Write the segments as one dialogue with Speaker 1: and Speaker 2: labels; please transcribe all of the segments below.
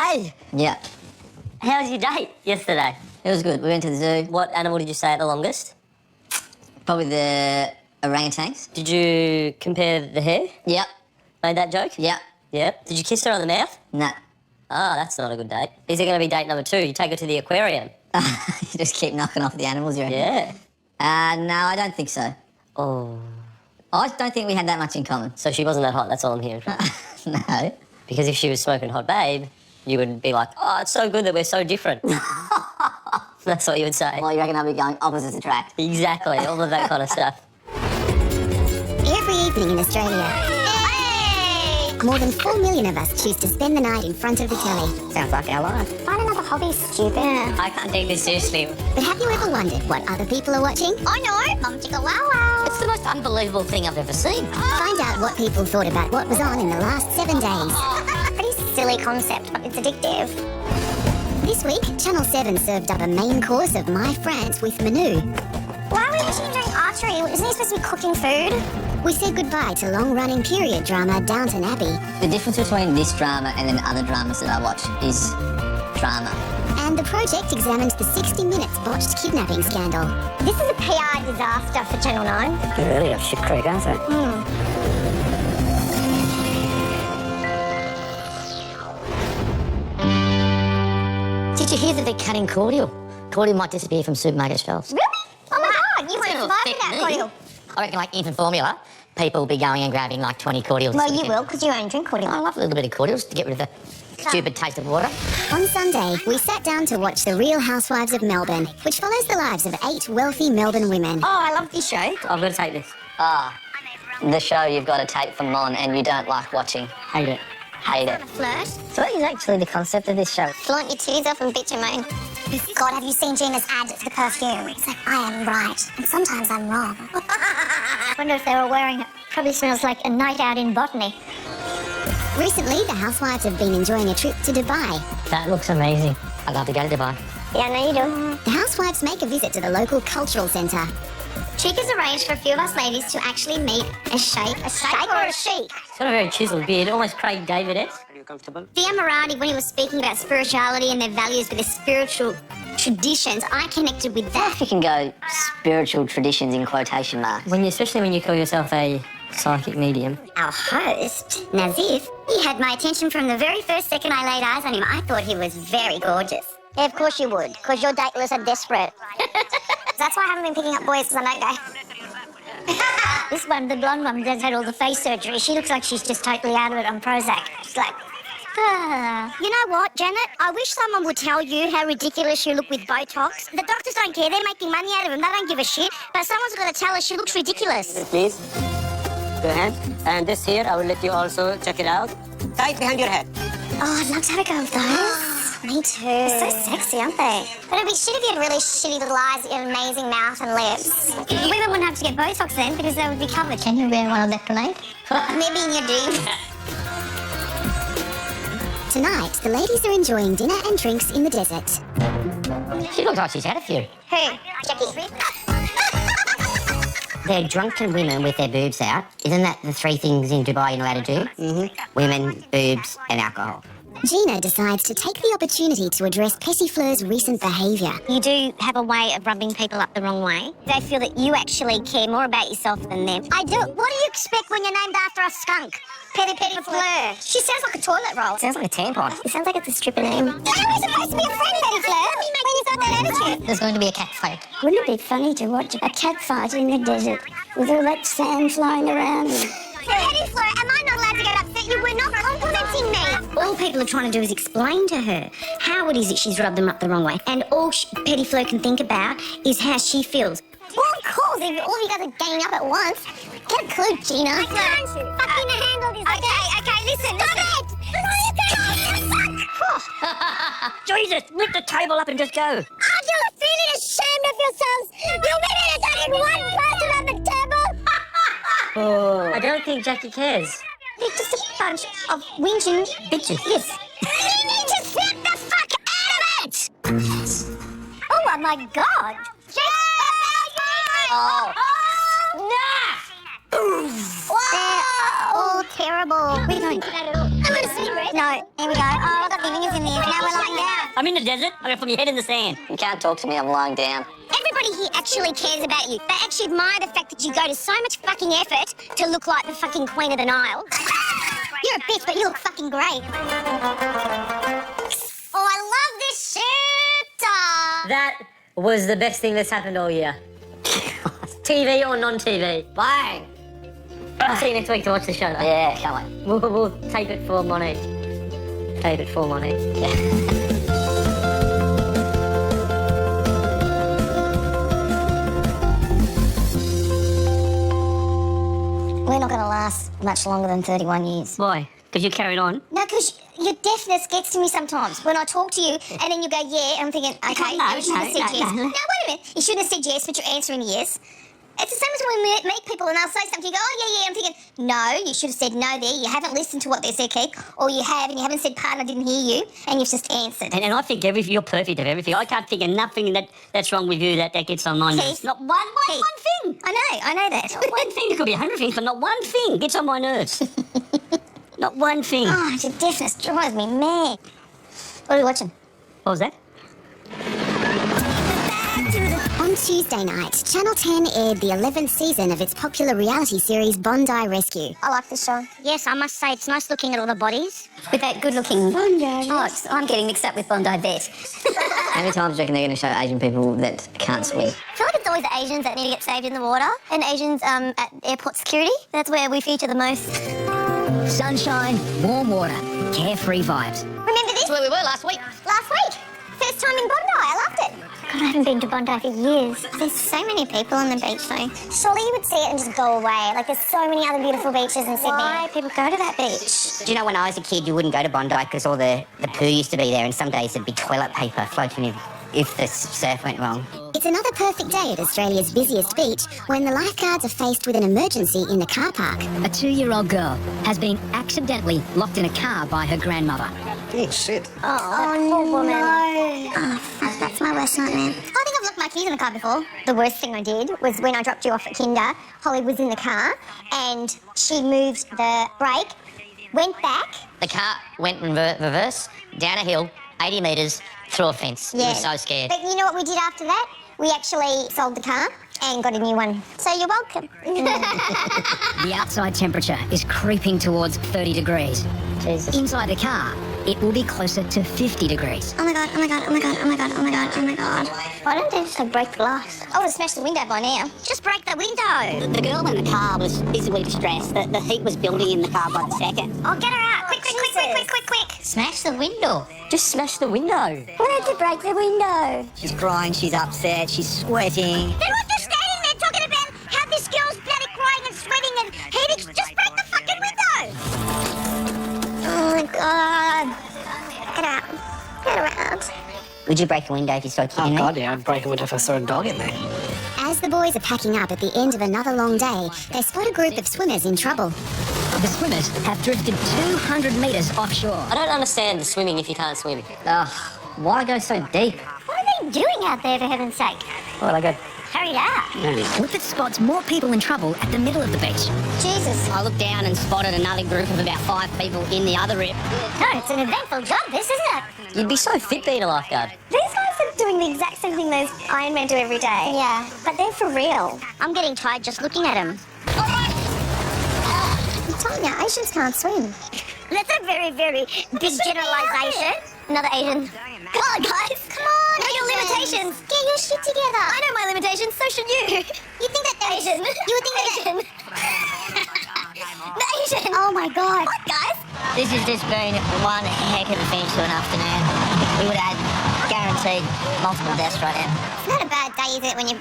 Speaker 1: Hey,
Speaker 2: Yeah,
Speaker 1: how was your date yesterday?
Speaker 2: it was good. We went to the zoo.
Speaker 1: What animal did you say at the longest?
Speaker 2: Probably the orangutans.
Speaker 1: Did you compare the hair?
Speaker 2: Yep,
Speaker 1: Made that joke?
Speaker 2: yep.
Speaker 1: Yeah. Did you kiss her on the mouth?
Speaker 2: No.
Speaker 1: Ah, that's not a good date. Is it going to be date number 2? You take her to the aquarium?
Speaker 2: You just keep knocking off the animals, you reckon?
Speaker 1: Yeah.
Speaker 2: No, I don't think so.
Speaker 1: Oh.
Speaker 2: I don't think we had that much in common.
Speaker 1: So she wasn't that hot, that's all I'm hearing from you.
Speaker 2: No.
Speaker 1: Because if she was smoking hot babe, you would be like, oh, it's so good that we're so different. That's what you would say.
Speaker 2: Well, you reckon I'll be going opposites attract?
Speaker 1: Exactly, all of that kind of stuff.
Speaker 3: Every evening in Australia, more than 4 million of us choose to spend the night in front of the telly.
Speaker 2: Sounds like our life.
Speaker 3: Find another hobby, stupid.
Speaker 1: I can't take this seriously.
Speaker 3: But have you ever wondered what other people are watching?
Speaker 2: I know. Mum chicka wow wow. It's the most unbelievable thing I've ever seen.
Speaker 3: Find out what people thought about what was on in the last 7 days.
Speaker 4: Pretty silly concept, but it's addictive.
Speaker 3: This week, Channel 7 served up a main course of My France with Manu.
Speaker 4: Why are we watching him doing archery? Isn't he supposed to be cooking food?
Speaker 3: We said goodbye to long-running period drama Downton Abbey.
Speaker 2: The difference between this drama and then other dramas that I watch is drama.
Speaker 3: And the project examined the 60 Minutes botched kidnapping scandal.
Speaker 4: This is a PR disaster for Channel 9.
Speaker 2: They're really a shit creek, aren't they? Did you hear that they're cutting cordial? Cordial might disappear from supermarket shelves.
Speaker 4: Really? Oh my God, you won't survive without cordial.
Speaker 2: I reckon, like, infant formula, people will be going and grabbing, like, 20 cordials.
Speaker 4: Well, you will, because you only drink cordial.
Speaker 2: I love a little bit of cordials to get rid of the stupid taste of water.
Speaker 3: On Sunday, we sat down to watch The Real Housewives of Melbourne, which follows the lives of 8 wealthy Melbourne women.
Speaker 4: Oh, I love this show.
Speaker 1: I've got to take this.
Speaker 2: The show you've got to take from Mon and you don't like watching.
Speaker 1: Hate it.
Speaker 2: Hate it.
Speaker 4: Flirt.
Speaker 2: So what is actually the concept of this show?
Speaker 4: Flaunt your titties off and bitch and moan. God, have you seen Gina's ad for the perfume? It's like, I am right, and sometimes I'm wrong.
Speaker 5: I wonder if they were wearing it. Probably smells like a night out in botany.
Speaker 3: Recently, the housewives have been enjoying a trip to Dubai.
Speaker 1: That looks amazing.
Speaker 2: I'd love to go to Dubai.
Speaker 4: Yeah, I know you do.
Speaker 3: The housewives make a visit to the local cultural centre.
Speaker 4: Chick has arranged for a few of us ladies to actually meet a sheikh. A sheikh or a sheik?
Speaker 1: It's got a very chiseled beard, almost Craig David-esque.
Speaker 4: The Emirati, when he was speaking about spirituality and their values with their spiritual traditions, I connected with that.
Speaker 2: If you can go spiritual traditions in quotation marks.
Speaker 1: Especially when you call yourself a psychic medium.
Speaker 4: Our host, Nazif, he had my attention from the very first second I laid eyes on him. I thought he was very gorgeous.
Speaker 5: Yeah, of course you would, because your dateless are desperate.
Speaker 4: That's why I haven't been picking up boys, because I don't go.
Speaker 5: This one, the blonde one, that's had all the face surgery. She looks like she's just totally out of it on Prozac. She's like,
Speaker 4: You know what, Janet? I wish someone would tell you how ridiculous you look with Botox. The doctors don't care. They're making money out of them. They don't give a shit. But someone's got to tell her she looks ridiculous.
Speaker 6: Please, go ahead. And this here, I will let you also check it out. Tight behind your head.
Speaker 4: Oh, I'd love to have a go with those. Me too. They're so sexy, aren't they? But it'd be shit if you had really shitty little eyes, you had an amazing mouth and lips. Women wouldn't have to get Botox then, because they would be covered.
Speaker 5: can you wear one of that tonight?
Speaker 4: Maybe in your dreams.
Speaker 3: Tonight, the ladies are enjoying dinner and drinks in the desert.
Speaker 2: She looks like she's had a few.
Speaker 4: Who? Jackie.
Speaker 2: They're drunken women with their boobs out. Isn't that the 3 things in Dubai you're allowed to do? Mm-hmm. Women, boobs and alcohol.
Speaker 3: Gina decides to take the opportunity to address Petty Fleur's recent behaviour.
Speaker 4: You do have a way of rubbing people up the wrong way. They feel that you actually care more about yourself than them. I do. What do you expect when you're named after a skunk? Petty Fleur. She sounds like a toilet roll.
Speaker 2: Sounds like a tampon.
Speaker 4: It sounds like it's a stripper name. How are we supposed to be a friend, Petty Fleur? When you've got that attitude.
Speaker 2: There's going to be a cat fight.
Speaker 5: Wouldn't it be funny to watch a cat fight in the desert with all that sand flying around?
Speaker 4: Petty Fleur, am I not allowed to get upset? You were not complimenting me. All people are trying to do is explain to her how it is that she's rubbed them up the wrong way. And all Petty Fleur can think about is how she feels. Well, of course, if all you guys are ganging up at once. Get a clue, Gina. I can't fucking handle this. Okay, listen. Stop it!
Speaker 1: Jesus, lift the table up and just go.
Speaker 4: Are you feeling ashamed of yourselves? You women are taking one person on the table.
Speaker 1: I don't think Jackie cares.
Speaker 4: They're just a bunch of whinging bitches. Yes. You need to snap the fuck out of it! Oh my God!
Speaker 1: Oh.
Speaker 4: They're all terrible. Where are you going? I want to see, right? No, here we go. Oh, I've got fingers in there.
Speaker 1: I'm in the desert. I'm going to put my head in the sand.
Speaker 2: You can't talk to me, I'm lying down.
Speaker 4: Everybody here actually cares about you. They actually admire the fact that you go to so much fucking effort to look like the fucking Queen of the Nile. You're a bitch, but you look fucking great. Oh, I love this shirt!
Speaker 1: That was the best thing that's happened all year. TV or non-TV. Bang! I'll see you next week to watch the show.
Speaker 2: Yeah, can't wait.
Speaker 1: We'll tape it for Monique. Tape it for Monique. Yeah.
Speaker 4: We're not going to last much longer than 31 years.
Speaker 1: Why? Because you carried on.
Speaker 4: No, because your deafness gets to me sometimes. When I talk to you, and then you go, yeah, and I'm thinking, okay, you shouldn't have said yes. No, wait a minute. You shouldn't have said yes, but you're answering yes. It's the same as when we meet people and they'll say something, you go, oh, yeah. I'm thinking, no, you should have said no there. You haven't listened to what they said, Keith. Or you have, and you haven't said, pardon, I didn't hear you, and you've just answered.
Speaker 1: And I think you're perfect of everything. I can't think of nothing that's wrong with you that gets on my nerves. Not one thing.
Speaker 4: I know that.
Speaker 1: Not one thing. There could be 100 things, but not one thing gets on my nerves. Not one thing.
Speaker 4: Oh, your deafness drives me mad. What are we watching?
Speaker 1: What was that?
Speaker 3: On Tuesday night, Channel 10 aired the 11th season of its popular reality series Bondi Rescue.
Speaker 4: I like this show. Yes, I must say, it's nice looking at all the bodies. With that good-looking... Bondi. Oh, I'm getting mixed up with Bondi Vet.
Speaker 2: How many times do you reckon they're going to show Asian people that can't swim?
Speaker 4: I feel like it's always the Asians that need to get saved in the water, and Asians at airport security. That's where we feature the most.
Speaker 7: Sunshine, warm water, carefree vibes.
Speaker 4: Remember this?
Speaker 2: Where we were last week.
Speaker 4: Last week. First time in Bondi. I loved it. God, I haven't been to Bondi for years. There's so many people on the beach, though. Surely you would see it and just go away. Like, there's so many other beautiful beaches in Sydney. Why people go to that beach?
Speaker 2: Do you know when I was a kid, you wouldn't go to Bondi because all the poo used to be there, and some days there'd be toilet paper floating in if the surf went wrong.
Speaker 3: It's another perfect day at Australia's busiest beach when the lifeguards are faced with an emergency in the car park.
Speaker 7: A 2-year-old girl has been accidentally locked in a car by her grandmother.
Speaker 6: Oh, shit.
Speaker 4: Oh, poor woman. No. Oh, fuck, that's my worst nightmare. I think I've locked my keys in the car before. The worst thing I did was when I dropped you off at Kinder, Holly was in the car and she moved the brake, went back.
Speaker 2: The car went in reverse, down a hill, 80 metres, through a fence.
Speaker 4: Yeah.
Speaker 2: I was so scared.
Speaker 4: But you know what we did after that? We actually sold the car and got a new one. So you're welcome.
Speaker 7: The outside temperature is creeping towards 30 degrees.
Speaker 2: Jesus.
Speaker 7: Inside the car, it will be closer to 50 degrees.
Speaker 4: Oh my god, oh my god, oh my god, oh my god, oh my god, oh my god. Why don't they just like break the glass? I would have smashed the window by now. Just break the window.
Speaker 8: The girl in the car was physically distressed. The heat was building in the car by the second.
Speaker 4: Oh, get her out. Quick, quick, quick, quick, quick, quick, quick.
Speaker 2: Smash the window.
Speaker 1: Just smash the window.
Speaker 4: We had to break the window.
Speaker 8: She's crying, she's upset, she's sweating.
Speaker 4: They're not just standing there talking about how this girl's bloody crying and sweating and heating. Just break the fucking window. Oh my god. Get out. Get her out.
Speaker 2: Would you break the window if you saw a kid
Speaker 6: Oh,
Speaker 2: in there?
Speaker 6: God, yeah, I'd break a window if I saw a dog in there.
Speaker 3: As the boys are packing up at the end of another long day, they spot a group of swimmers in trouble.
Speaker 7: The swimmers have drifted 200 metres offshore.
Speaker 1: I don't understand swimming if you can't swim.
Speaker 2: Ugh, why go so deep?
Speaker 4: What are they doing out there, for heaven's sake?
Speaker 1: Well, I go...
Speaker 4: Hurry up.
Speaker 7: Whippet spots more people in trouble at the middle of the beach.
Speaker 4: Jesus.
Speaker 8: I looked down and spotted another group of about 5 people in the other rip.
Speaker 4: No, it's an eventful job, this, isn't it?
Speaker 1: You'd be so fit being a lifeguard.
Speaker 4: These guys are doing the exact same thing those Iron Men do every day. Yeah. But they're for real. I'm getting tired just looking at them.
Speaker 3: I'm telling you, Asians can't swim.
Speaker 4: That's a very, very big generalisation. Another Asian. Come on, guys. Come on. Know your limitations. Get your shit together. I know my limitations, so should you. You think that's Asian. You would think that's Asian. The Asian. Oh, my God. What, guys?
Speaker 8: This has just been one heck of a finish to an afternoon. We would have guaranteed multiple deaths right now.
Speaker 4: It's not a bad day, is it, when you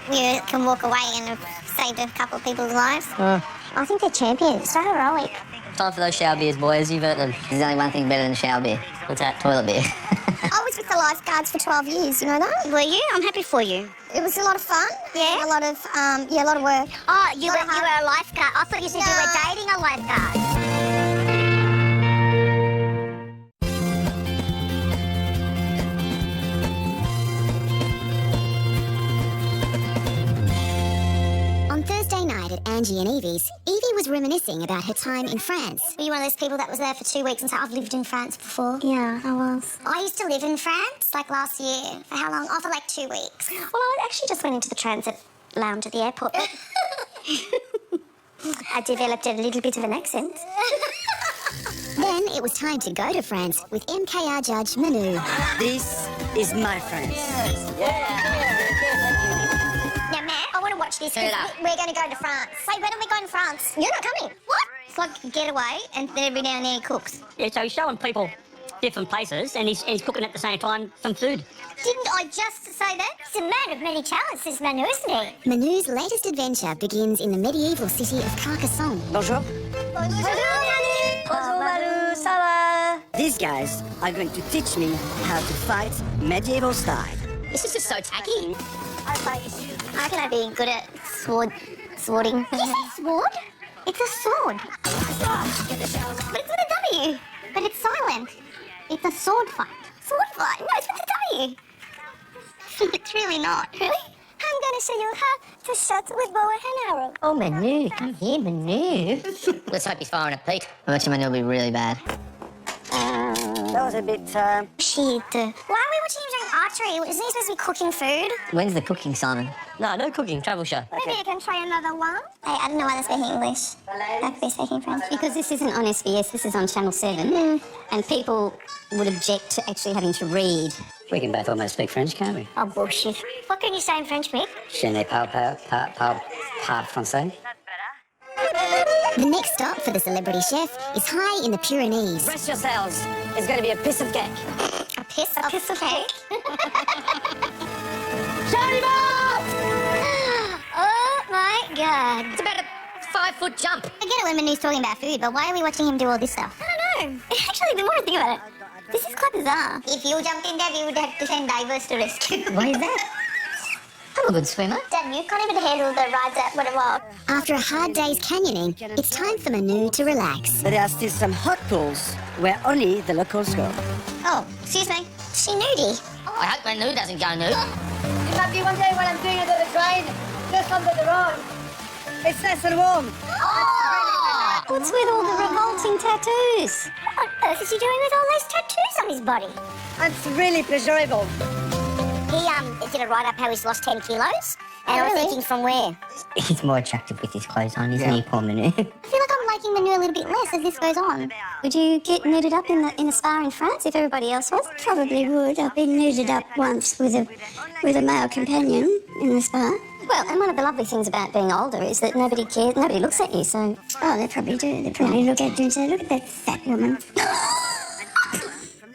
Speaker 4: can walk away and have saved a couple of people's lives? I think they're champions. So heroic.
Speaker 1: Time for those shower beers, boys. You've earned them.
Speaker 2: There's only one thing better than shower beer.
Speaker 1: What's that?
Speaker 2: Toilet beer.
Speaker 3: I was with the lifeguards for 12 years, you know that?
Speaker 4: Were you? I'm happy for you.
Speaker 3: It was a lot of fun.
Speaker 4: Yeah?
Speaker 3: A lot of, a lot of work.
Speaker 4: Oh, you were a lifeguard. I thought you said you were dating a lifeguard.
Speaker 3: On Thursday night at Angie and Evie's, Evie was reminiscing about her time in France.
Speaker 4: Were you one of those people that was there for 2 weeks and said, I've lived in France before? Yeah, I was. I used to live in France, like last year. For how long? Oh, for like 2 weeks. Well, I actually just went into the transit lounge at the airport. I developed a little bit of an accent.
Speaker 3: Then it was time to go to France with MKR judge Manu.
Speaker 6: This is my France.
Speaker 4: Now, Matt, I want to watch this because we're going to go to France. Wait, when are we going to France? You're not coming. What? It's like a getaway and then every now and then he cooks.
Speaker 1: Yeah, so he's showing people different places and he's cooking at the same time some food.
Speaker 4: Didn't I just say that? He's a man of many talents, this Manu, isn't he?
Speaker 3: Manu's latest adventure begins in the medieval city of Carcassonne.
Speaker 6: Bonjour.
Speaker 4: Bonjour,
Speaker 1: Manu, ça va?
Speaker 6: These guys are going to teach me how to fight medieval style.
Speaker 7: This is just so tacky.
Speaker 4: How can I be good at swording? Did you say sword? It's a sword. But it's with a W. But it's silent. It's a sword fight. Sword fight? No, it's with a W. It's really not. Really? I'm going to show you how to shoot with bow and arrow.
Speaker 2: Oh, Manu, come here, Manu.
Speaker 7: Let's hope he's firing a peak.
Speaker 2: I bet you Manu will be really bad.
Speaker 6: That was a bit...
Speaker 4: Shit. Why are we watching him doing archery? Isn't he supposed to be cooking food?
Speaker 2: When's the cooking, Simon?
Speaker 1: No cooking, travel show.
Speaker 4: Maybe I can try another one. Hey, I don't know why they're speaking English. They could be speaking French. Because this isn't on SBS, this is on Channel 7. And people would object to actually having to read.
Speaker 6: We can both almost speak French, can't we?
Speaker 4: Oh, bullshit. What can you say in French, Mick?
Speaker 6: Je ne parle pas français.
Speaker 3: The next stop for the celebrity chef is high in the Pyrenees.
Speaker 6: Brace yourselves. It's going to be a piece of cake.
Speaker 4: A piece of cake? Oh, my God.
Speaker 7: It's about a 5-foot jump.
Speaker 4: I get it when Manu's talking about food, but why are we watching him do all this stuff? I don't know. Actually, the more I think about it, this is quite bizarre. If you jumped in there, we would have to send divers to rescue.
Speaker 2: Why is that? I'm a good swimmer.
Speaker 4: Dad, you can't even handle the rides that would have.
Speaker 3: After a hard day's canyoning, it's time for Manu to relax.
Speaker 6: But there are still some hot pools where only the locals go.
Speaker 4: Oh, excuse me. She nudie.
Speaker 7: I hope Manu doesn't go nude.
Speaker 6: It might be one day when I'm doing it on the train, just under the road. It's nice and warm.
Speaker 4: What's with all the revolting tattoos? What on earth is he doing with all those tattoos on his body?
Speaker 6: It's really pleasurable.
Speaker 4: He did a write-up how he's lost 10 kilos. And I was thinking, from where?
Speaker 2: He's more attractive with his clothes on, isn't he, poor Manu?
Speaker 4: I feel like I'm liking Manu a little bit less as this goes on. Would you get nuded up in the spa in France if everybody else was?
Speaker 5: Probably would. I've been nuded up once with a male companion in the spa.
Speaker 4: Well, and one of the lovely things about being older is that nobody cares, nobody looks at you, so...
Speaker 5: Oh, they probably do. They probably look at you and say, look at that fat woman.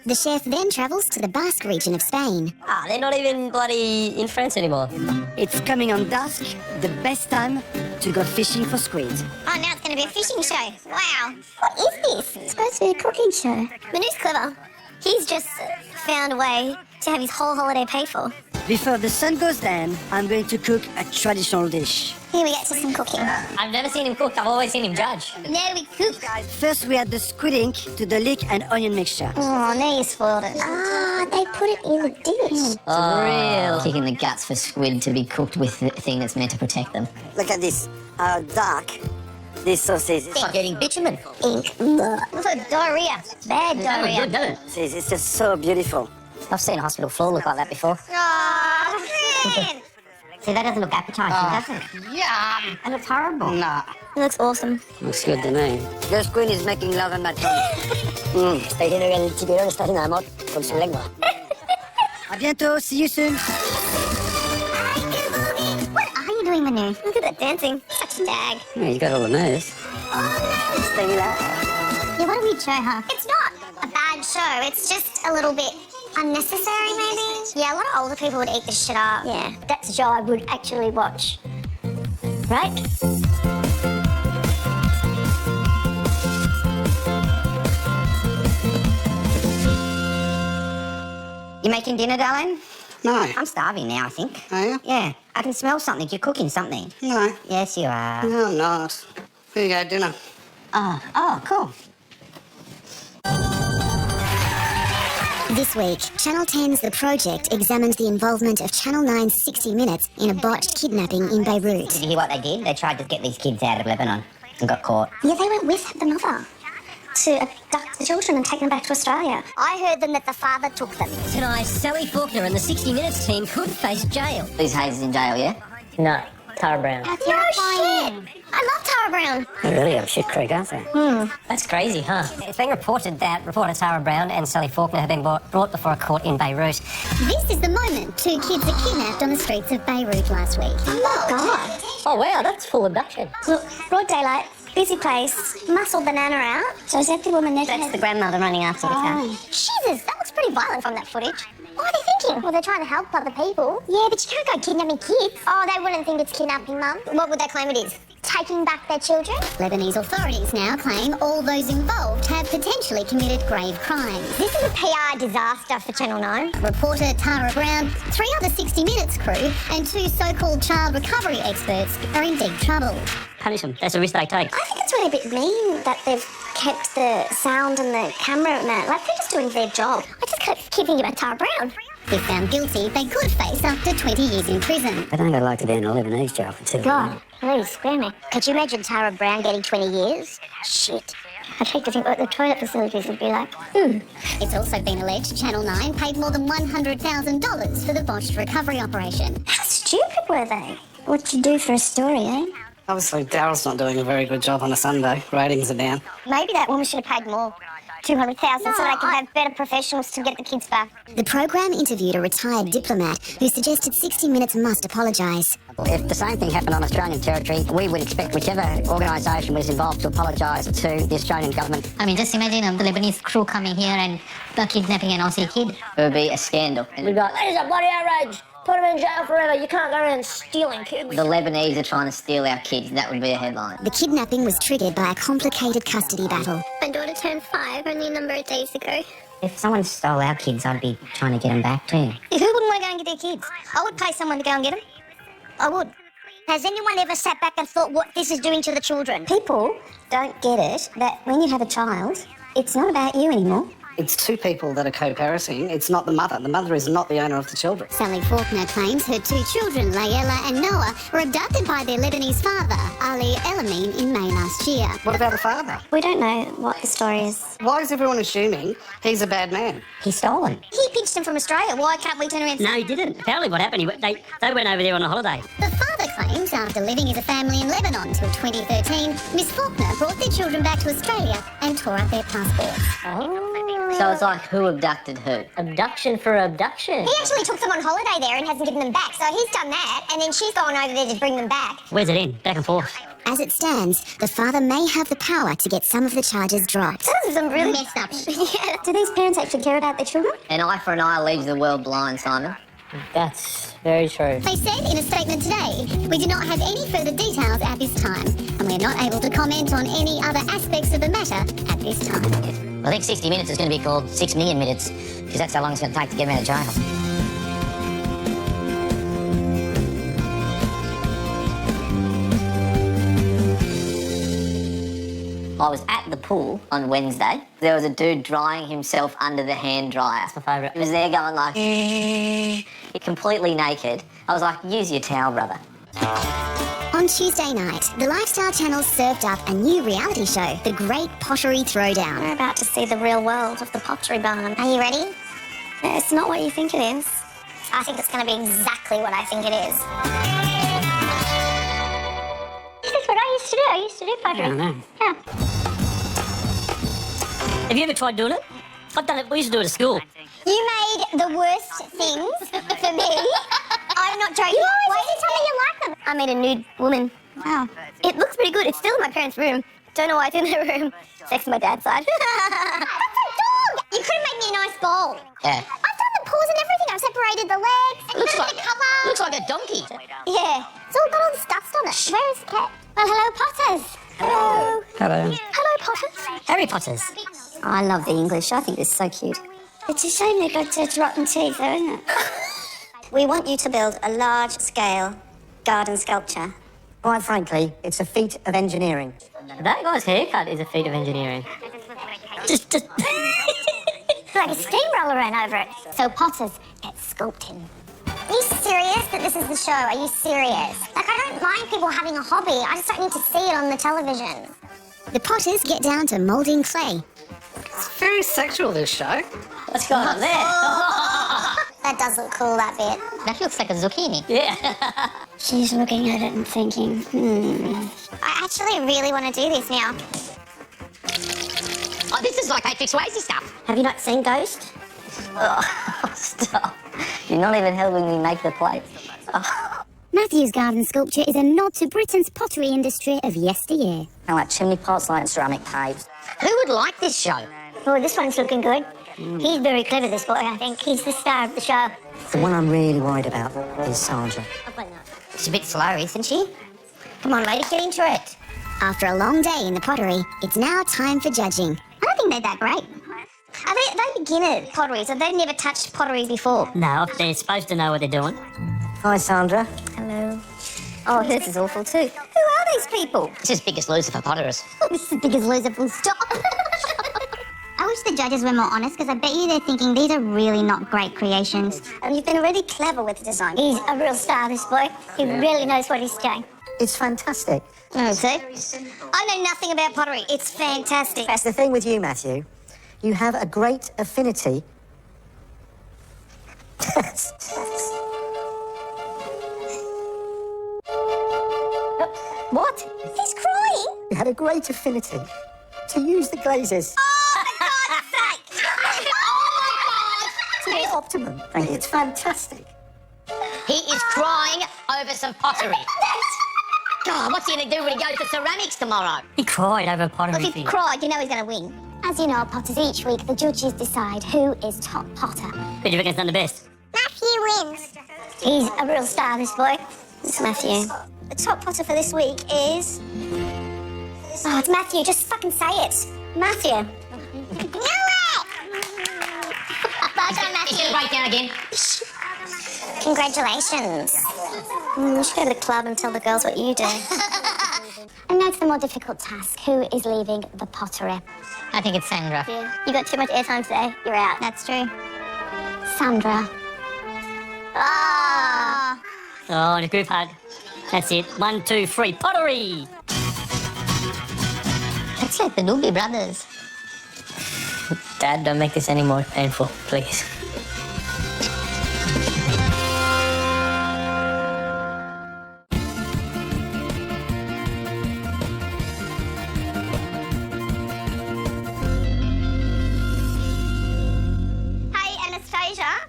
Speaker 3: The chef then travels to the Basque region of Spain.
Speaker 1: They're not even bloody in France anymore.
Speaker 6: It's coming on dusk, the best time to go fishing for squid.
Speaker 4: Oh, now it's going to be a fishing show. Wow. What is this?
Speaker 5: It's supposed to be a cooking show.
Speaker 4: Manu's clever. He's just found a way to have his whole holiday paid for.
Speaker 6: Before the sun goes down, I'm going to cook a traditional dish.
Speaker 4: Here we get to some cooking.
Speaker 1: I've never seen him cook, I've always seen him judge.
Speaker 4: Now we cook.
Speaker 6: First, we add the squid ink to the leek and onion mixture.
Speaker 4: Oh, now you spoiled it. Ah, they put it in the dish.
Speaker 2: Real kicking the guts for squid to be cooked with the thing that's meant to protect them.
Speaker 6: Look at this, how dark this sauce is.
Speaker 2: It's like eating bitumen.
Speaker 4: Ink. Looks like diarrhea. Bad diarrhea.
Speaker 1: Good, doesn't it?
Speaker 6: It's just so beautiful.
Speaker 2: I've seen a hospital floor look like that before.
Speaker 4: Oh, man.
Speaker 2: See, that doesn't look appetizing, does it?
Speaker 7: Yum.
Speaker 2: That looks horrible.
Speaker 6: Nah,
Speaker 4: It looks awesome.
Speaker 6: looks good to me. The squid is making love on my tongue.
Speaker 1: Estoy diciendo que el chiquirón está haciendo amor con su lengua.
Speaker 6: À bientôt, see you soon.
Speaker 4: What are you doing, Manu? Look at that dancing. Such a dag.
Speaker 6: Yeah, you got all the moves. Stay relaxed.
Speaker 4: Yeah, what a weird show, huh? It's not a bad show. It's just a little bit unnecessary, maybe. Yeah, a lot of older people would eat this shit up. Yeah, that's a show I would actually watch. Right?
Speaker 2: You making dinner, darling?
Speaker 9: No.
Speaker 2: I'm starving now, I think.
Speaker 9: Are you?
Speaker 2: Yeah, I can smell something. You're cooking something.
Speaker 9: No.
Speaker 2: Yes, you are.
Speaker 9: No, I'm not. Here you go, dinner.
Speaker 2: Oh, cool.
Speaker 3: This week, Channel 10's The Project examined the involvement of Channel 9's 60 Minutes in a botched kidnapping in Beirut.
Speaker 2: Did you hear what they did? They tried to get these kids out of Lebanon and got caught.
Speaker 4: Yeah, they went with the mother to abduct the children and take them back to Australia. I heard them that the father took them.
Speaker 7: Tonight, Sally Faulkner and the 60 Minutes team could face jail.
Speaker 2: Liz Hayes is in jail, yeah?
Speaker 1: No, Tara Brown.
Speaker 4: No shit! I love Tara Brown.
Speaker 2: They're really a shit creek, aren't they?
Speaker 1: That's crazy, huh?
Speaker 7: It's been reported that reporter Tara Brown and Sally Faulkner have been brought before a court in Beirut.
Speaker 3: This is the moment 2 kids are kidnapped on the streets of Beirut last week.
Speaker 4: Oh, God.
Speaker 1: Oh, wow, that's full abduction.
Speaker 4: Look, broad daylight, busy place, muscled banana out. So is that the woman there?
Speaker 8: That's the grandmother running after the car.
Speaker 4: Jesus, that looks pretty violent from that footage. What are they thinking? Well, they're trying to help other people. Yeah, but you can't go kidnapping kids. Oh, they wouldn't think it's kidnapping, Mum. What would they claim it is? Taking back their children?
Speaker 3: Lebanese authorities now claim all those involved have potentially committed grave crimes.
Speaker 4: This is a PR disaster for Channel 9.
Speaker 3: Reporter Tara Brown, 3 other 60 Minutes crew, and 2 so-called child recovery experts are in deep trouble.
Speaker 1: Punish them. That's a risk they take.
Speaker 4: I think it's really a bit mean that they've kept the sound and the cameraman. Like, they're just doing their job. I just keep thinking about Tara Brown.
Speaker 3: If found guilty, they could face up to 20 years in prison.
Speaker 2: I think I'd like to be in a Lebanese jail for 2 years.
Speaker 4: God, please, spare me. Could you imagine Tara Brown getting 20 years? Shit. I'd hate to think what the toilet facilities would be like.
Speaker 3: It's also been alleged Channel 9 paid more than $100,000 for the botched recovery operation.
Speaker 4: How stupid were they? What'd you do for a story, eh?
Speaker 9: Obviously, Daryl's not doing a very good job on a Sunday. Ratings are down.
Speaker 4: Maybe that woman should have paid more. 200,000 so they can have better professionals to get the kids back.
Speaker 3: The program interviewed a retired diplomat who suggested 60 Minutes must apologise.
Speaker 2: If the same thing happened on Australian territory, we would expect whichever organisation was involved to apologise to the Australian government.
Speaker 5: I mean, just imagine the Lebanese crew coming here and kidnapping an Aussie kid.
Speaker 2: It would be a scandal.
Speaker 1: We'd be like, that is a bloody outrage. Put them in jail forever. You can't go around stealing kids.
Speaker 2: The Lebanese are trying to steal our kids. That would be a headline.
Speaker 3: The kidnapping was triggered by a complicated custody battle.
Speaker 4: My daughter turned 5 only a number of days ago.
Speaker 2: If someone stole our kids, I'd be trying to get them back too.
Speaker 4: Who wouldn't want to go and get their kids? I would pay someone to go and get them. I would. Has anyone ever sat back and thought what this is doing to the children? People don't get it that when you have a child, it's not about you anymore.
Speaker 9: It's 2 people that are co-parenting. It's not the mother. The mother is not the owner of the children.
Speaker 3: Sally Faulkner claims her 2 children, Layela and Noah, were abducted by their Lebanese father, Ali Elamine, in May last year.
Speaker 9: What about the father?
Speaker 4: We don't know what the story is.
Speaker 9: Why is everyone assuming he's a bad man?
Speaker 2: He's stolen.
Speaker 4: He pitched them from Australia. Why can't we turn around and say...
Speaker 1: No, he didn't. Apparently what happened, they went over there on a holiday.
Speaker 3: The father claims after living as a family in Lebanon till 2013, Miss Faulkner brought their children back to Australia and tore up their passports.
Speaker 2: So it's like, who abducted who?
Speaker 1: Abduction for abduction.
Speaker 4: He actually took them on holiday there and hasn't given them back. So he's done that, and then she's gone over there to bring them back.
Speaker 1: Where's it in? Back and forth.
Speaker 3: As it stands, the father may have the power to get some of the charges dropped.
Speaker 4: This is some really messed up shit. Yeah. Do these parents actually care about their children?
Speaker 2: An eye for an eye leaves the world blind, Simon.
Speaker 1: That's very true.
Speaker 3: They said in a statement today, we do not have any further details at this time, and we are not able to comment on any other aspects of the matter at this time.
Speaker 2: I think 60 Minutes is going to be called 6 million minutes, because that's how long it's going to take to get him out of jail. I was at the pool on Wednesday. There was a dude drying himself under the hand dryer.
Speaker 1: That's my favourite.
Speaker 2: He was there going like, completely naked. I was like, use your towel, brother.
Speaker 3: On Tuesday night, the Lifestyle Channel served up a new reality show, The Great Pottery Throwdown.
Speaker 4: We're about to see the real world of the pottery barn. Are you ready? It's not what you think it is. I think it's going to be exactly what I think it is. This is what I used to do. I used to do pottery.
Speaker 1: I don't know.
Speaker 4: Yeah.
Speaker 1: Have you ever tried doing it? I've done it. We used to do it at school.
Speaker 4: You made the worst things for me. I'm not joking. You always used to tell me you like them. I made a nude woman. Wow. It looks pretty good. It's still in my parents' room. Don't know why it's in their room. Sex on my dad's side. That's a dog. You could have made me a nice bowl.
Speaker 2: Yeah.
Speaker 4: I've done the paws and everything. I've separated the legs.
Speaker 2: Looks
Speaker 4: I've
Speaker 2: like,
Speaker 4: the cover.
Speaker 2: looks like a donkey.
Speaker 4: Yeah. It's all got all the stuff on it. Where is the cat? Well, hello, Potters. Hello.
Speaker 1: Hello.
Speaker 4: Hello, Potters.
Speaker 1: Harry Potter's.
Speaker 4: I love the English. I think it's so cute. It's a shame they've got such rotten teeth, though, isn't it? We want you to build a large-scale garden sculpture.
Speaker 6: Quite frankly, it's a feat of engineering.
Speaker 1: That guy's haircut is a feat of engineering. Just
Speaker 4: Like a steamroller.
Speaker 5: roll around over it. So Potters get sculpted in. Are you serious that this is the show? Are you serious? Like, I don't mind people having a hobby. I just don't need to see it on the television.
Speaker 3: The Potters get down to moulding clay.
Speaker 9: It's very sexual, this show.
Speaker 1: What's going on there?
Speaker 5: That does look cool, that bit.
Speaker 8: That looks like a zucchini.
Speaker 1: Yeah.
Speaker 5: She's looking at it and thinking, I actually really want to do this now.
Speaker 8: Oh, this is like Matrix Swayze stuff.
Speaker 5: Have you not seen Ghost?
Speaker 8: Oh, stop. You're not even helping me make the plate. Oh.
Speaker 3: Matthew's garden sculpture is a nod to Britain's pottery industry of yesteryear.
Speaker 8: I like chimney pots, like ceramic paves. Who would like this show?
Speaker 5: Oh, this one's looking good. He's very clever, this boy, I think. He's the star of the show.
Speaker 8: The one I'm really worried about is Sandra. She's a bit slow, isn't she? Come on, lady, get into it.
Speaker 3: After a long day in the pottery, it's now time for judging.
Speaker 5: I don't think they're that great. Are they beginner potteries? Have they never touched pottery before?
Speaker 1: No, they're supposed to know what they're doing.
Speaker 8: Hi, Sandra.
Speaker 5: Hello. Oh, hers is awful too.
Speaker 8: Who are these people? This is Biggest Loser for potterers.
Speaker 5: This is the biggest loser, full stop. I wish the judges were more honest, because I bet you they're thinking these are really not great creations. And you've been really clever with the design. He's a real star, this boy. He really knows what he's doing.
Speaker 8: It's fantastic.
Speaker 5: See? I know nothing about pottery. It's fantastic.
Speaker 8: That's the thing with you, Matthew. You have a great affinity. What?
Speaker 5: He's crying.
Speaker 8: You had a great affinity to use the glazes.
Speaker 5: Oh, for God's sake!
Speaker 8: To the optimum. Thank you. It's fantastic. He is crying over some pottery. God, what's he going to do when he goes to ceramics tomorrow?
Speaker 1: He cried over a pottery
Speaker 5: If he
Speaker 1: thing.
Speaker 5: cried, you know he's going to win. As you know, at Potters, each week the judges decide who is top potter.
Speaker 1: Who do you reckon's done the best?
Speaker 5: Matthew wins. He's a real star, this boy. It's Matthew. The top potter for this week is... Oh, it's Matthew. Just fucking say it. Matthew. Do it! Well done, Matthew.
Speaker 8: He's going to break down again.
Speaker 5: Congratulations. You should go to the club and tell the girls what you do. And now it's the more difficult task. Who is leaving the pottery?
Speaker 8: I think it's Sandra.
Speaker 5: Yeah. You got too much airtime today. You're out. That's true. Sandra. Ah.
Speaker 1: Oh, and a group hug. That's it. 1, 2, 3, pottery!
Speaker 8: That's like the Doobie Brothers.
Speaker 1: Dad, don't make this any more painful, please.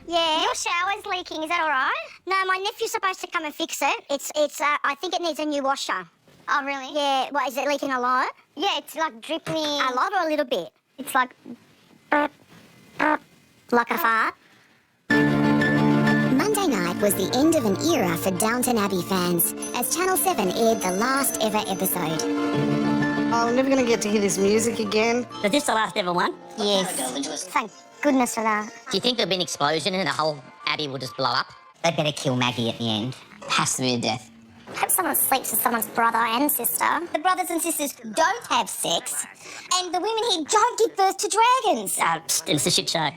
Speaker 5: Yeah. Your shower's leaking, is that all right? No, my nephew's supposed to come and fix it. I think it needs a new washer. Oh, really? Yeah. What, is it leaking a lot? Yeah, it's like dripping. A lot or a little bit? It's like... like a fart.
Speaker 3: Monday night was the end of an era for Downton Abbey fans, as Channel 7 aired the last ever episode.
Speaker 9: Oh, I'm never going to get to hear this music again.
Speaker 1: Is this the last ever one?
Speaker 5: Yes. Thank goodness for that.
Speaker 8: Do you think there'll be an explosion and the whole Abbey will just blow up? They better kill Maggie at the end. Has to be a death.
Speaker 5: I hope someone sleeps with someone's brother and sister. The brothers and sisters don't have sex, and the women here don't give birth to dragons.
Speaker 1: It's a shit show.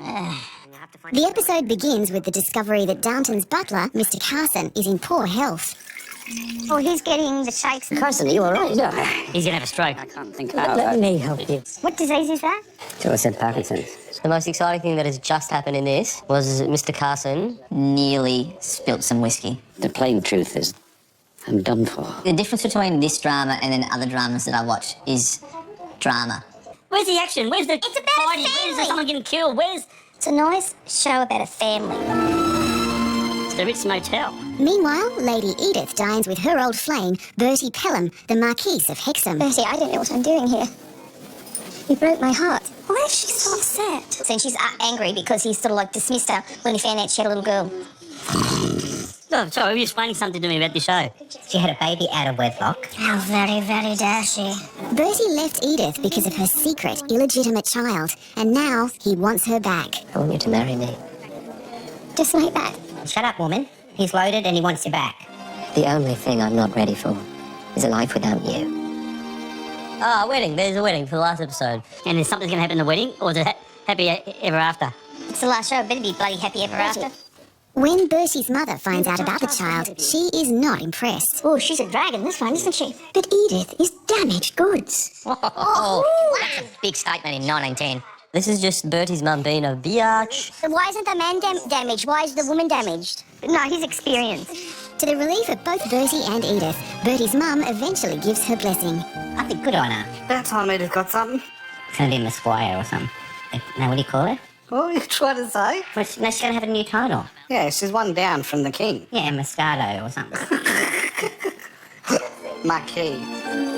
Speaker 3: The episode begins with the discovery that Downton's butler, Mr. Carson, is in poor health.
Speaker 5: Oh, he's getting the shakes.
Speaker 8: Carson, are you all right?
Speaker 1: He's going to have a stroke.
Speaker 9: I can't think
Speaker 8: Let me help you.
Speaker 5: What disease is that?
Speaker 6: So I said Parkinson's. The most exciting thing that has just happened in this was Mr. Carson nearly spilt some whiskey.
Speaker 10: The plain truth is, I'm done for.
Speaker 8: The difference between this drama and then other dramas that I watch is drama.
Speaker 1: Where's the action? Where's the
Speaker 5: It's about a
Speaker 1: fighting?
Speaker 5: family.
Speaker 1: Where's someone getting killed? Where's
Speaker 5: It's a nice show about a family.
Speaker 1: the Ritz Motel?
Speaker 3: Meanwhile, Lady Edith dines with her old flame, Bertie Pelham, the Marquise of Hexham.
Speaker 5: Bertie, I don't know what I'm doing here. You broke my heart. Why is she so upset? So she's angry because he sort of like dismissed her when he found out she had a little girl.
Speaker 1: Oh, sorry, you were explaining something to me about the show.
Speaker 8: She had a baby out of wedlock.
Speaker 5: How very, very dare she?
Speaker 3: Bertie left Edith because of her secret, illegitimate child, and now he wants her back.
Speaker 8: I want you to marry me.
Speaker 5: Just like that.
Speaker 8: Shut up, woman. He's loaded and he wants you back. The only thing I'm not ready for is a life without you.
Speaker 1: Oh, a wedding. There's a wedding for the last episode. And is something's going to happen in the wedding? Or is it happy ever after?
Speaker 5: It's the last show. Better be bloody happy ever after.
Speaker 3: When Bertie's mother finds out about the child, she is not impressed.
Speaker 5: Oh, she's a dragon, this one, isn't she? But Edith is damaged goods.
Speaker 8: Oh, that's a big statement in 1910.
Speaker 6: This is just Bertie's mum being a biatch.
Speaker 5: Why isn't the man damaged? Why is the woman damaged? No, he's experienced.
Speaker 3: To the relief of both Bertie and Edith, Bertie's mum eventually gives her blessing.
Speaker 2: I think good on her.
Speaker 9: That time Edith got something.
Speaker 2: It's going to be Miss Squire or something. Now, what do you call her?
Speaker 9: What are you trying to say?
Speaker 2: Well, no, she's going to have a new title.
Speaker 9: Yeah, she's one down from the king.
Speaker 2: Yeah, Moscato or something.
Speaker 9: Marquis.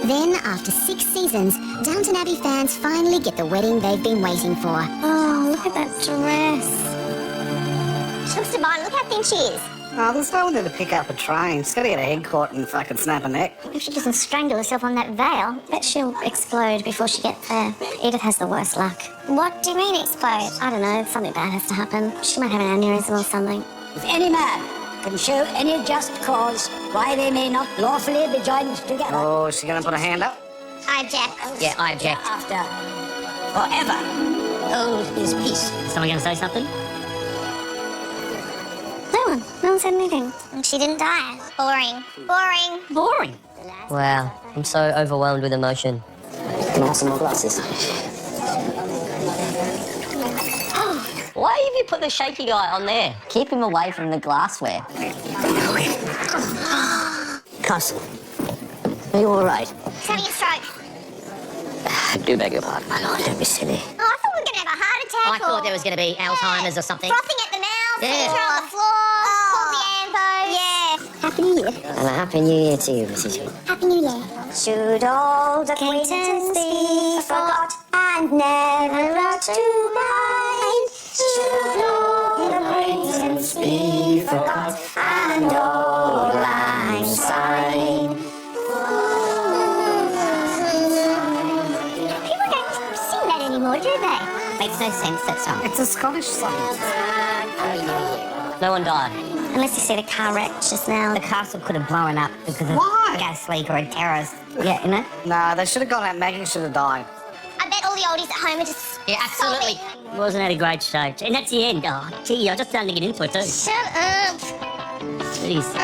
Speaker 3: Then, after 6 seasons, Downton Abbey fans finally get the wedding they've been waiting for.
Speaker 5: Oh, look at that dress. She looks divine. Look how thin she is.
Speaker 9: Oh, there's no one there to pick up a train. She's got to get a head caught and fucking snap a neck.
Speaker 5: If she doesn't strangle herself on that veil, bet she'll explode before she gets there. Edith has the worst luck. What do you mean explode? I don't know. Something bad has to happen. She might have an aneurysm or something.
Speaker 8: If any man can show any just cause why they may not lawfully be joined together.
Speaker 9: Oh, is she going to put a hand up?
Speaker 5: I object.
Speaker 8: Yeah, I object. After forever hold his peace.
Speaker 2: Someone going to say something?
Speaker 5: No one said anything. She didn't die. Boring. Boring.
Speaker 8: Boring.
Speaker 6: Wow, I'm so overwhelmed with emotion.
Speaker 10: Can I have some more glasses?
Speaker 6: Why have you put the shaky guy on there?
Speaker 2: Keep him away from the glassware.
Speaker 10: Castle, are you all right?
Speaker 5: He's having a stroke.
Speaker 10: I do beg your pardon, my lord. Don't be silly.
Speaker 5: Oh, I thought we were going to have a heart attack.
Speaker 8: I thought there was going to be Alzheimer's or something.
Speaker 5: Frothing at the mouth.
Speaker 8: Yeah.
Speaker 5: Picture on the floor. Pull the elbows. Yeah. Happy New Year.
Speaker 10: And a happy new year to you, Mrs. Hume.
Speaker 5: Happy New Year. Should old acquaintance be forgot and never brought to mind? Should old acquaintance be forgot and old lang syne? People don't sing that anymore, do they?
Speaker 2: Makes no sense, that song.
Speaker 9: It's a Scottish song.
Speaker 6: No one died.
Speaker 5: Unless you see the car wreck just now.
Speaker 2: The castle could have blown up because of
Speaker 9: Why?
Speaker 2: a gas leak or a terrorist. Yeah, you know?
Speaker 9: No, they should have gone out. Maggie should have died.
Speaker 5: I bet all the oldies at home are just...
Speaker 8: Yeah, absolutely.
Speaker 5: sobbing.
Speaker 7: Wasn't that a great stage? And that's the end. Oh, gee, I just starting to get into it too.
Speaker 5: Shut up.
Speaker 7: Jeez.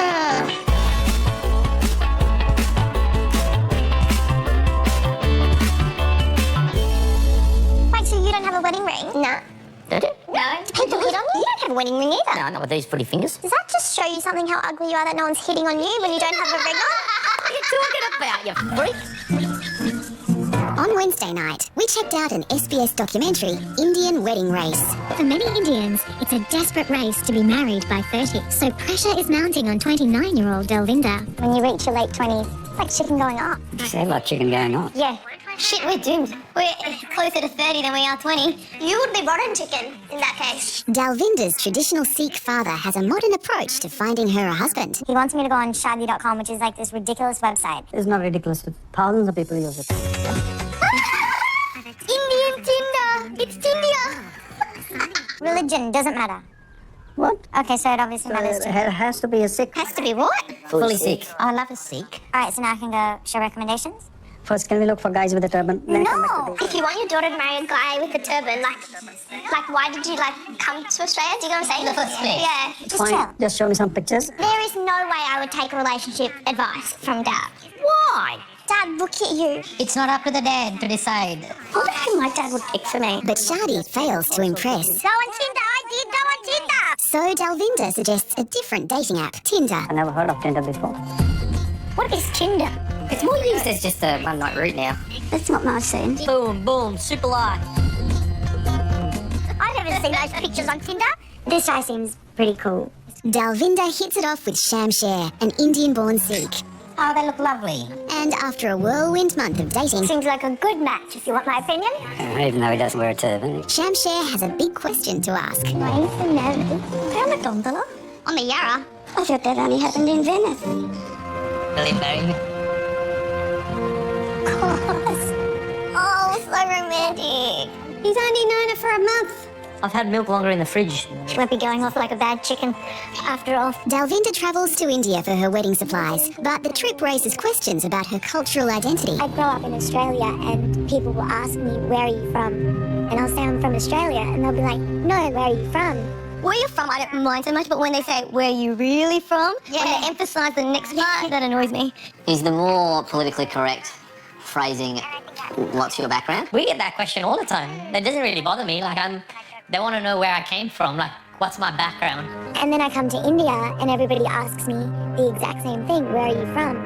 Speaker 5: Wait, so you don't have a wedding ring? No.
Speaker 8: Did it?
Speaker 5: No. People hit on you? You don't have a wedding ring either.
Speaker 8: No, not with these pretty fingers.
Speaker 5: Does that just show you something how ugly you are that no one's hitting on you when you don't have a ring on?
Speaker 8: What are you talking about, you freak?
Speaker 3: On Wednesday night, we checked out an SBS documentary, Indian Wedding Race.
Speaker 11: For many Indians, it's a desperate race to be married by 30. So pressure is mounting on 29-year-old Delvinda.
Speaker 5: When you reach your late 20s, it's like chicken going up.
Speaker 10: Say like chicken going on.
Speaker 5: Yeah. Shit, we're doomed. We're closer to 30 than we are 20. You would be rotten chicken in that case.
Speaker 3: Dalvinda's traditional Sikh father has a modern approach to finding her a husband.
Speaker 5: He wants me to go on shadi.com, which is like this ridiculous website.
Speaker 10: It's not ridiculous. Thousands of people use it.
Speaker 5: Indian Tinder! It's Tinder! Religion doesn't matter.
Speaker 10: What?
Speaker 5: Okay, so it obviously matters
Speaker 10: It
Speaker 5: too.
Speaker 10: has to be a Sikh.
Speaker 5: Has to be what?
Speaker 10: Fully Sikh.
Speaker 5: Oh, I love a Sikh. Alright, so now I can go show recommendations?
Speaker 10: First, can we look for guys with a turban? Then come back to
Speaker 5: No!
Speaker 10: this.
Speaker 5: If you want your daughter to marry a guy with a turban, like why did you, come to Australia? Do you know what I'm saying?
Speaker 8: In the first place.
Speaker 5: Yeah, just
Speaker 10: Fine.
Speaker 5: chill.
Speaker 10: Just show me some pictures.
Speaker 5: There is no way I would take relationship advice from Dad.
Speaker 8: Why?
Speaker 5: Dad, look at you.
Speaker 8: It's not up to the dad to decide.
Speaker 5: Who the hell my dad would pick for me?
Speaker 3: But Shadi fails to impress.
Speaker 5: Go on Tinder, I did go on Tinder.
Speaker 3: So Dalvinda suggests a different dating app, Tinder.
Speaker 10: I never heard of Tinder before.
Speaker 5: What is Tinder?
Speaker 8: It's more used as just a one-night route now.
Speaker 5: That's not nice then.
Speaker 6: Boom, boom, super light.
Speaker 5: I've never seen those pictures on Tinder. This guy seems pretty cool.
Speaker 3: Dalvinda hits it off with Shamsher, an Indian-born Sikh.
Speaker 8: Oh, they look lovely.
Speaker 3: And after a whirlwind month of dating,
Speaker 5: Seems like a good match, if you want my opinion.
Speaker 10: Even though he doesn't wear a turban.
Speaker 3: Shamsher has a big question to ask.
Speaker 5: Why is the name? Where am I gondola? On the Yarra. I thought that only happened in Venice.
Speaker 6: Will you marry me?
Speaker 5: Oh, so romantic. He's only known her for a month.
Speaker 1: I've had milk longer in the fridge.
Speaker 5: She won't be going off like a bad chicken after all.
Speaker 3: Dalvinda travels to India for her wedding supplies, but the trip raises questions about her cultural identity.
Speaker 5: I grow up in Australia and people will ask me, where are you from? And I'll say I'm from Australia and they'll be like, no, where are you from?
Speaker 4: Where you're from, I don't mind so much, but when they say, where are you really from? When they emphasise the next part, that annoys me.
Speaker 2: Is the more politically correct phrasing, what's your background?
Speaker 1: We get that question all the time. That doesn't really bother me. Like, they want to know where I came from. Like, what's my background?
Speaker 5: And then I come to India and everybody asks me the exact same thing, where are you from?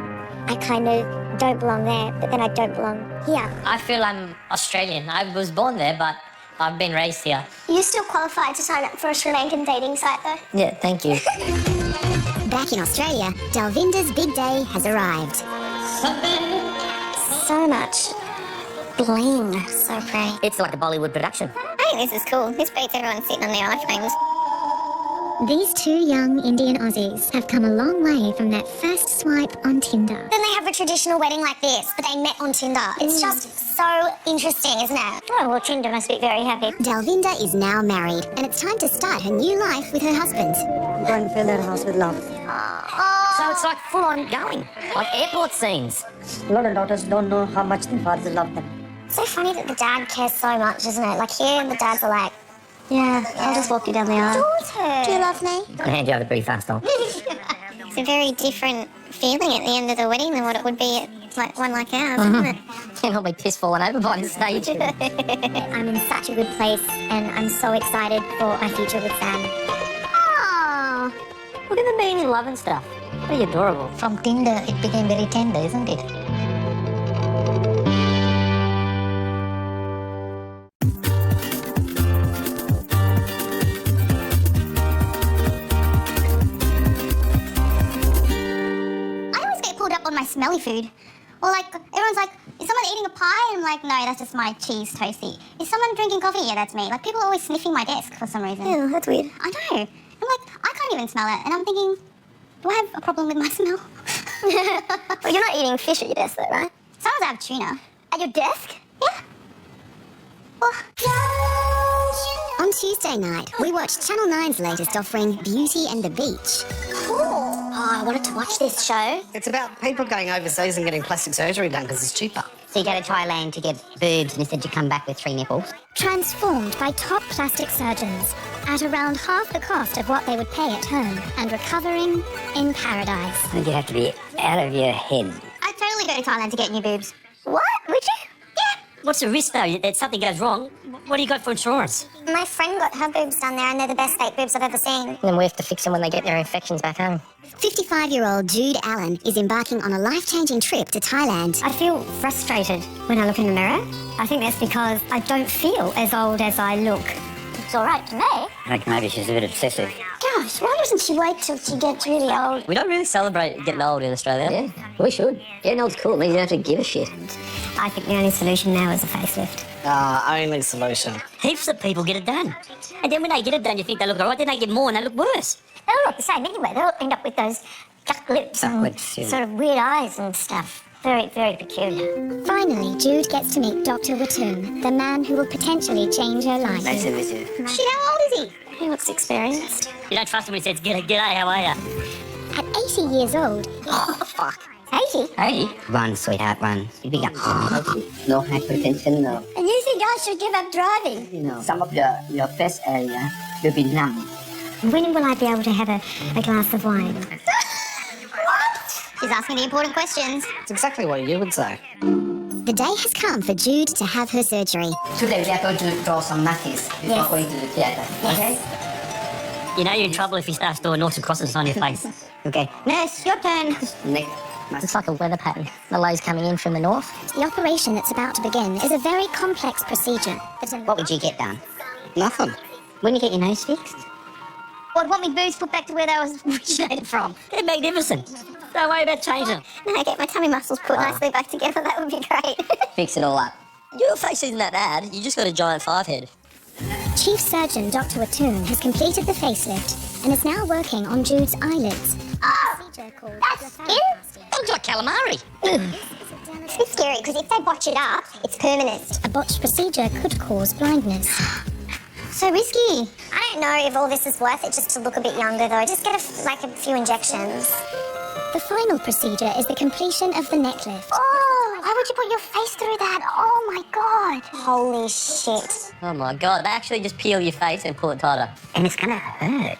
Speaker 5: I kind of don't belong there, but then I don't belong here.
Speaker 1: I feel I'm Australian. I was born there, but I've been raised here.
Speaker 5: You still qualified to sign up for a Sri Lankan dating site though?
Speaker 1: Yeah, thank you.
Speaker 3: Back in Australia, Dalvinda's big day has arrived.
Speaker 5: So much bling. So pretty.
Speaker 2: It's like a Bollywood production.
Speaker 4: I think this is cool. This beats everyone sitting on their iPhones.
Speaker 11: These two young Indian Aussies have come a long way from that first swipe on Tinder.
Speaker 5: Then they have a traditional wedding like this, but they met on Tinder. It's just so interesting, isn't it? Oh, well, Tinder must be very happy.
Speaker 3: Dalvinda is now married, and it's time to start her new life with her husband.
Speaker 10: I'm going to fill that house with love.
Speaker 6: So it's like full-on going, like airport scenes.
Speaker 10: A lot of daughters don't know how much their fathers love them.
Speaker 5: It's so funny that the dad cares so much, isn't it? Like here, the dads are like, yeah, I'll just walk you down the aisle.
Speaker 3: Daughter!
Speaker 5: Do you love me?
Speaker 2: I'll hand you over pretty fast, though.
Speaker 4: It's a very different feeling at the end of the wedding than what it would be at like one like ours, isn't it?
Speaker 2: And I'll be pissed falling over by the stage.
Speaker 5: I'm in such a good place, and I'm so excited for my future with Sam.
Speaker 2: Oh, look at them being in love and stuff. Pretty adorable.
Speaker 3: From Tinder, it became very tender, isn't it?
Speaker 4: On my smelly food. Or like, everyone's like, is someone eating a pie? And I'm like, no, that's just my cheese toasty. Is someone drinking coffee? Yeah, that's me. Like, people are always sniffing my desk for some reason.
Speaker 5: Yeah, that's weird.
Speaker 4: I know. I'm like, I can't even smell it. And I'm thinking, do I have a problem with my smell?
Speaker 5: Well, you're not eating fish at your desk though, right?
Speaker 4: Sometimes I have tuna.
Speaker 5: At your desk?
Speaker 4: Yeah.
Speaker 3: On Tuesday night, we watched Channel 9's latest offering, Beauty and the Beach.
Speaker 5: Oh, I wanted to watch this show.
Speaker 9: It's about people going overseas and getting plastic surgery done because it's cheaper.
Speaker 2: So you go to Thailand to get boobs and instead you come back with 3 nipples.
Speaker 11: Transformed by top plastic surgeons at around half the cost of what they would pay at home and recovering in paradise.
Speaker 10: I think you have to be out of your head.
Speaker 4: I'd totally go to Thailand to get new boobs.
Speaker 5: What? Would you?
Speaker 4: Yeah.
Speaker 1: What's the risk, though, that something goes wrong? What do you got for insurance?
Speaker 5: My friend got her boobs done there and they're the best fake boobs I've ever seen.
Speaker 2: And then we have to fix them when they get their infections back home.
Speaker 3: 55-year-old Jude Allen is embarking on a life-changing trip to Thailand.
Speaker 5: I feel frustrated when I look in the mirror. I think that's because I don't feel as old as I look. It's all right to me.
Speaker 10: I think maybe she's a bit obsessive.
Speaker 5: Gosh, why doesn't she wait till she gets really old?
Speaker 6: We don't really celebrate getting old in Australia.
Speaker 10: Yeah, we should. Getting old's cool. It means you don't have to give a shit.
Speaker 5: I think the only solution now is a facelift.
Speaker 9: Only solution.
Speaker 1: Heaps of people get it done. And then when they get it done, you think they look all right, then they get more and they look worse.
Speaker 5: They all look the same anyway. They all end up with those duck lips
Speaker 10: Duck
Speaker 5: and
Speaker 10: lips, yeah.
Speaker 5: sort of weird eyes and stuff. Very, very peculiar.
Speaker 11: Finally, Jude gets to meet Dr. Watum, the man who will potentially change her life.
Speaker 10: Nice to meet you.
Speaker 4: Shit, how old is he?
Speaker 5: He looks experienced.
Speaker 1: You don't trust him when he says, G'day, how are you?
Speaker 11: At 80 years old,
Speaker 2: Oh, fuck.
Speaker 5: 80?
Speaker 1: Hey.
Speaker 2: Run, sweetheart, run. You big up.
Speaker 10: No hypertension, no.
Speaker 5: And you think I should give up driving?
Speaker 10: You know, some of your face area will be numb.
Speaker 5: When will I be able to have a glass of wine?
Speaker 4: She's asking the important questions.
Speaker 9: It's exactly what you would say.
Speaker 3: The day has come for Jude to have her surgery.
Speaker 2: Today we are going to draw some nappies before going to the theatre. Okay?
Speaker 1: You know you're in trouble if he starts doing noughts and crosses on your face.
Speaker 2: Okay.
Speaker 4: Nurse, your turn.
Speaker 10: Next.
Speaker 2: It's like a weather pattern. The low's coming in from the north.
Speaker 11: the operation that's about to begin is a very complex procedure.
Speaker 2: What would you get done?
Speaker 9: Nothing.
Speaker 2: When you get your nose fixed?
Speaker 4: Would want me boobs put back to where they was originated from.
Speaker 1: They're magnificent. Don't worry about changing them.
Speaker 4: No, get my tummy muscles put nicely back together. That would be great.
Speaker 2: Fix it all up.
Speaker 6: Your face isn't that bad. You just got a giant 5 head.
Speaker 11: Chief Surgeon Dr. Watum has completed the facelift and is now working on Jude's eyelids.
Speaker 4: Oh, that's skin?
Speaker 1: Looks like calamari.
Speaker 5: It's a bit scary because if they botch it up, it's permanent.
Speaker 11: A botched procedure could cause blindness.
Speaker 3: So risky.
Speaker 5: I don't know if all this is worth it just to look a bit younger, though. Just get a few injections.
Speaker 11: The final procedure is the completion of the neck lift.
Speaker 5: Oh, why would you put your face through that? Oh my god. Holy shit.
Speaker 6: Oh my god, they actually just peel your face and pull it tighter.
Speaker 2: And it's gonna hurt.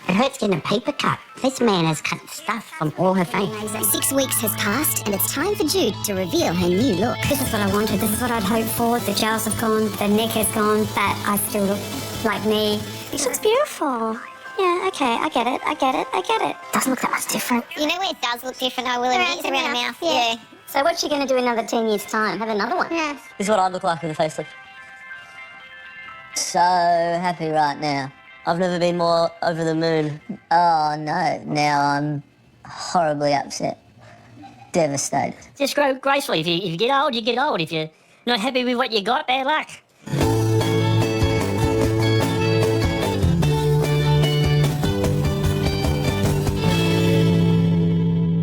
Speaker 2: It hurts getting a paper cut. This man has cut stuff from all her face.
Speaker 11: 6 weeks has passed, and it's time for Jude to reveal her new look.
Speaker 7: This is what I wanted. This is what I'd hoped for. The jowls have gone, the neck has gone, but I still look like me.
Speaker 5: It looks beautiful. Yeah, okay, I get it.
Speaker 7: Doesn't look that much different.
Speaker 5: You know where it does look different, I will admit, it's around the mouth. Yeah.
Speaker 7: So what's she going to do in another 10 years' time? Have another one?
Speaker 5: Yeah.
Speaker 6: This is what I look like with a facelift. So happy right now. I've never been more over the moon. Oh no, now I'm horribly upset. Devastated.
Speaker 1: Just grow gracefully. If you get old, you get old. If you're not happy with what you got, bad luck.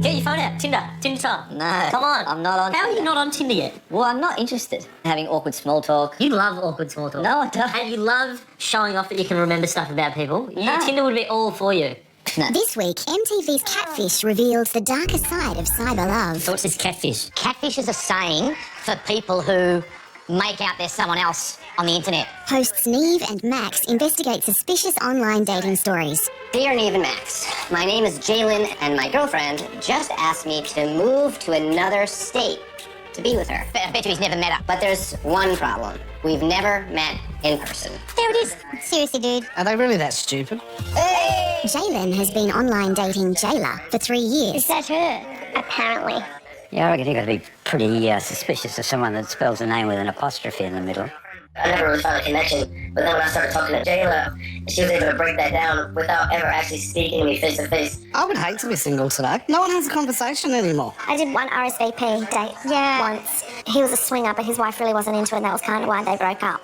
Speaker 1: Get your phone out. Tinder time.
Speaker 6: No.
Speaker 1: Come on.
Speaker 6: I'm not on
Speaker 1: How are
Speaker 6: Tinder.
Speaker 1: you not on Tinder yet?
Speaker 6: Well, I'm not interested. Having awkward small talk.
Speaker 1: You love awkward small talk.
Speaker 6: No, I don't.
Speaker 1: And you love showing off that you can remember stuff about people.
Speaker 6: No.
Speaker 1: Tinder would be all for you.
Speaker 6: No.
Speaker 11: This week, MTV's Catfish revealed the darker side of cyber love.
Speaker 1: So what's this catfish?
Speaker 8: Catfish is a saying for people who make out they're someone else on the internet.
Speaker 11: Hosts Neve and Max investigate suspicious online dating stories.
Speaker 8: Dear Neve and Max, my name is Jalen, and my girlfriend just asked me to move to another state to be with her. I bet you he's never met her. But there's one problem. We've never met in person.
Speaker 5: There it is. Seriously, dude.
Speaker 9: Are they really that stupid?
Speaker 11: Jalen has been online dating Jayla for 3 years.
Speaker 5: Is that her? Apparently.
Speaker 10: Yeah, I reckon you've got to be pretty suspicious of someone that spells a name with an apostrophe in the middle.
Speaker 12: I never really found a connection, but then when I started talking to Jayla, she was able to break that down without ever actually speaking to me face to face.
Speaker 9: I would hate to be single today. No one has a conversation anymore.
Speaker 5: I did one RSVP date once. He was a swinger, but his wife really wasn't into it, and that was kind of why they broke up.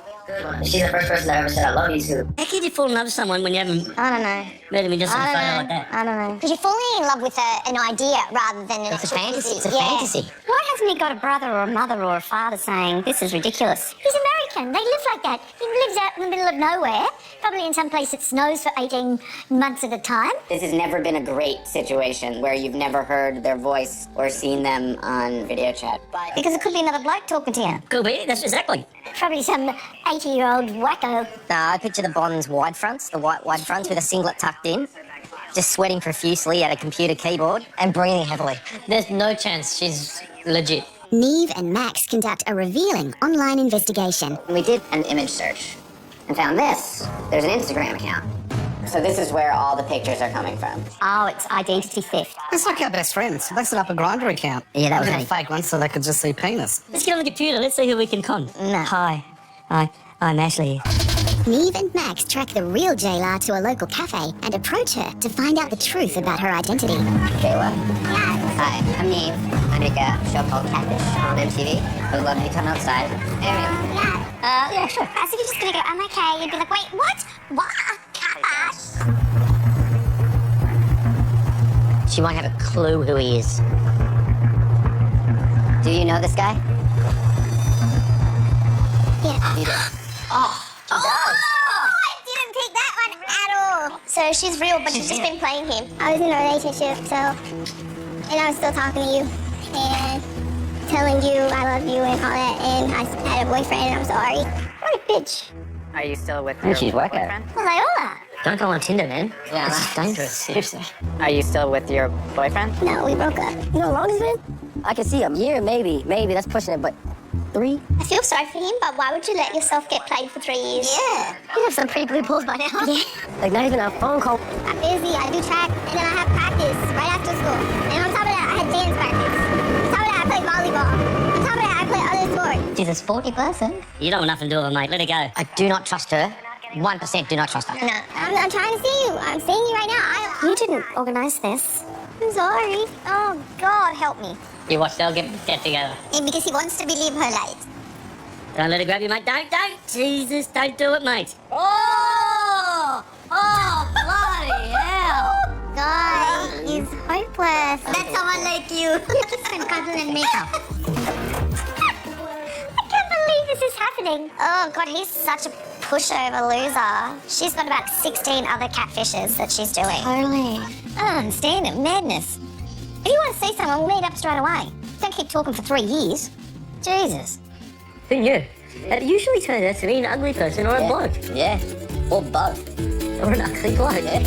Speaker 12: She's the first person I ever said I love you to.
Speaker 1: How can you fall in love with someone when you haven't
Speaker 5: I don't know.
Speaker 1: met him in just a photo like that?
Speaker 5: I don't know. Because you're falling in love with an idea rather than an
Speaker 8: It's a
Speaker 5: actual
Speaker 8: fantasy. It's a
Speaker 5: yeah.
Speaker 8: fantasy.
Speaker 7: Why hasn't he got a brother or a mother or a father saying, this is ridiculous?
Speaker 5: He's American. They live like that. He lives out in the middle of nowhere, probably in some place that snows for 18 months at a time.
Speaker 8: This has never been a great situation where you've never heard their voice or seen them on video chat. But
Speaker 5: Because it could be another bloke talking to you.
Speaker 1: Could be, that's exactly.
Speaker 5: Probably some 80-year-old wacko.
Speaker 8: I picture the Bonds wide fronts, the white wide fronts with a singlet tucked in, just sweating profusely at a computer keyboard and breathing heavily.
Speaker 1: There's no chance she's legit.
Speaker 11: Neve and Max conduct a revealing online investigation.
Speaker 8: We did an image search and found this. There's an Instagram account. So this is where all the pictures are coming from.
Speaker 7: Oh, it's identity theft.
Speaker 9: It's like our best friends. They set up a Grindr account.
Speaker 6: Yeah, that was
Speaker 9: They
Speaker 6: me.
Speaker 9: did a fake one so they could just see penis.
Speaker 1: Let's get on the computer. Let's see who we can con.
Speaker 7: No.
Speaker 1: Hi. I'm Ashley.
Speaker 11: Neve and Max track the real Jayla to a local cafe and approach her to find out the truth about her identity.
Speaker 8: Kayla. Hi, I'm Neve. I make a show called Catfish on MTV. I would love you to come outside.
Speaker 5: Yeah, sure. As if you're just gonna go, I'm okay. You'd be like, wait, what? What? Gosh.
Speaker 8: She won't have a clue who he is. Do you know this guy?
Speaker 5: Yeah.
Speaker 8: You do.
Speaker 5: Oh, I didn't pick that one at all. So she's real, but she's just been playing him. I was in a relationship, and I was still talking to you and telling you I love you and all that, and I had a boyfriend and I'm sorry. What a bitch.
Speaker 10: Are you still with
Speaker 6: Oh, she's working.
Speaker 5: Well, Lola.
Speaker 1: Don't go on Tinder, man.
Speaker 8: Yeah,
Speaker 1: That's dangerous.
Speaker 6: Seriously.
Speaker 10: Are you still with your boyfriend?
Speaker 5: No, we broke up. You know how long it's been?
Speaker 6: I can see a year, maybe. Maybe, that's pushing it, but 3?
Speaker 5: I feel sorry for him, but why would you let yourself get played for 3 years? Yeah. You have some pretty blue balls by now. Yeah.
Speaker 6: Like, not even a phone call.
Speaker 5: I'm busy, I do track, and then I have practice right after school. And on top of that, I had dance practice. On top of that, I play volleyball. On top of that, I play other sports.
Speaker 1: She's a sporty person. You don't want nothing to do with her, mate. Let her go.
Speaker 8: I do not trust her. 1% do not trust her.
Speaker 5: No, I'm trying to see you. I'm seeing you right now.
Speaker 7: You didn't organise this.
Speaker 5: I'm sorry. Oh, God, help me.
Speaker 1: You watch, they'll get together.
Speaker 5: And because he wants to believe her lies.
Speaker 1: Don't let her grab you, mate. Don't. Jesus, don't do it, mate.
Speaker 8: Oh, bloody hell.
Speaker 5: God, he's hopeless. That's someone like you. Kiss and cuddle and makeup. I can't believe this is happening. Oh, God, he's such a pushover loser. She's got about 16 other catfishes that she's doing.
Speaker 4: Totally. I don't understand it. Madness. If you want to see someone, we'll meet up straight away. Don't keep talking for 3 years. Jesus.
Speaker 1: Who knew? It usually turns out to be an ugly person or a bloke.
Speaker 6: Yeah. Or both.
Speaker 1: Or an ugly bloke.
Speaker 6: Yeah.